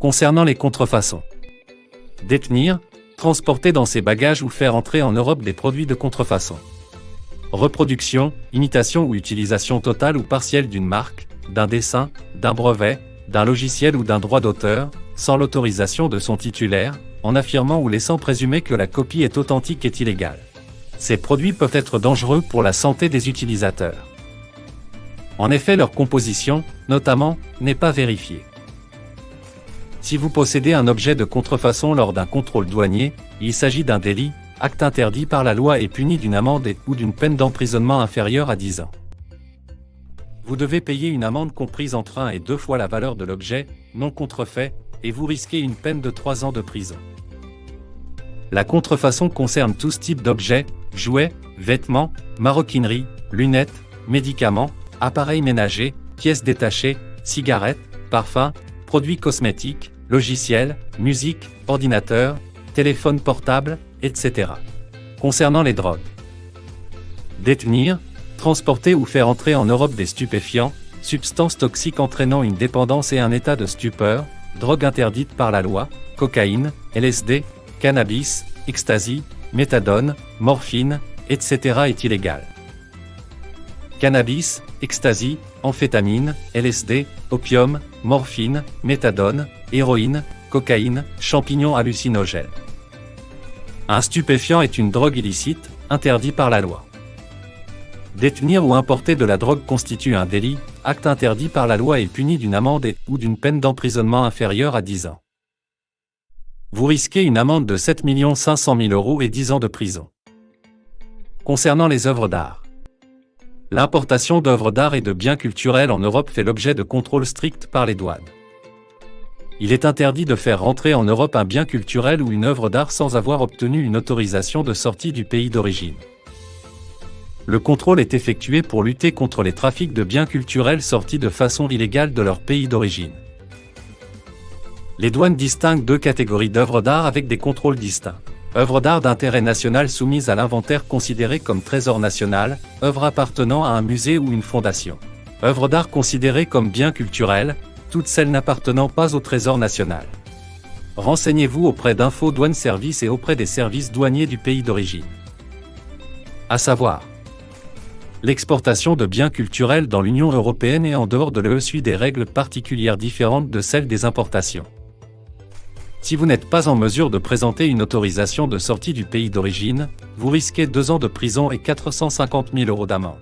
Concernant les contrefaçons. Détenir, transporter dans ses bagages ou faire entrer en Europe des produits de contrefaçon. Reproduction, imitation ou utilisation totale ou partielle d'une marque, d'un dessin, d'un brevet, d'un logiciel ou d'un droit d'auteur, sans l'autorisation de son titulaire, en affirmant ou laissant présumer que la copie est authentique est illégale. Ces produits peuvent être dangereux pour la santé des utilisateurs. En effet, leur composition, notamment, n'est pas vérifiée. Si vous possédez un objet de contrefaçon lors d'un contrôle douanier, il s'agit d'un délit, acte interdit par la loi et puni d'une amende ou d'une peine d'emprisonnement inférieure à 10 ans. Vous devez payer une amende comprise entre 1 et 2 fois la valeur de l'objet, non contrefait, et vous risquez une peine de 3 ans de prison. La contrefaçon concerne tous types d'objets, jouets, vêtements, maroquinerie, lunettes, médicaments, appareils ménagers, pièces détachées, cigarettes, parfums, produits cosmétiques, logiciels, musique, ordinateurs, téléphones portables, etc. Concernant les drogues. Détenir, transporter ou faire entrer en Europe des stupéfiants, substances toxiques entraînant une dépendance et un état de stupeur, drogue interdite par la loi, cocaïne, LSD, cannabis, ecstasy, méthadone, morphine, etc. est illégal. Cannabis, ecstasy, amphétamine, LSD, opium, morphine, méthadone, héroïne, cocaïne, champignons hallucinogènes. Un stupéfiant est une drogue illicite, interdit par la loi. Détenir ou importer de la drogue constitue un délit, acte interdit par la loi et puni d'une amende ou d'une peine d'emprisonnement inférieure à 10 ans. Vous risquez une amende de 7 500 000 € et 10 ans de prison. Concernant les œuvres d'art. L'importation d'œuvres d'art et de biens culturels en Europe fait l'objet de contrôles stricts par les douanes. Il est interdit de faire rentrer en Europe un bien culturel ou une œuvre d'art sans avoir obtenu une autorisation de sortie du pays d'origine. Le contrôle est effectué pour lutter contre les trafics de biens culturels sortis de façon illégale de leur pays d'origine. Les douanes distinguent 2 catégories d'œuvres d'art avec des contrôles distincts. Œuvres d'art d'intérêt national soumises à l'inventaire considérées comme trésor national, œuvres appartenant à un musée ou une fondation. Œuvres d'art considérées comme biens culturels, toutes celles n'appartenant pas au trésor national. Renseignez-vous auprès d'Info Douane Service et auprès des services douaniers du pays d'origine. À savoir, l'exportation de biens culturels dans l'Union européenne et en dehors de l'UE suit des règles particulières différentes de celles des importations. Si vous n'êtes pas en mesure de présenter une autorisation de sortie du pays d'origine, vous risquez 2 ans de prison et 450 000 € d'amende.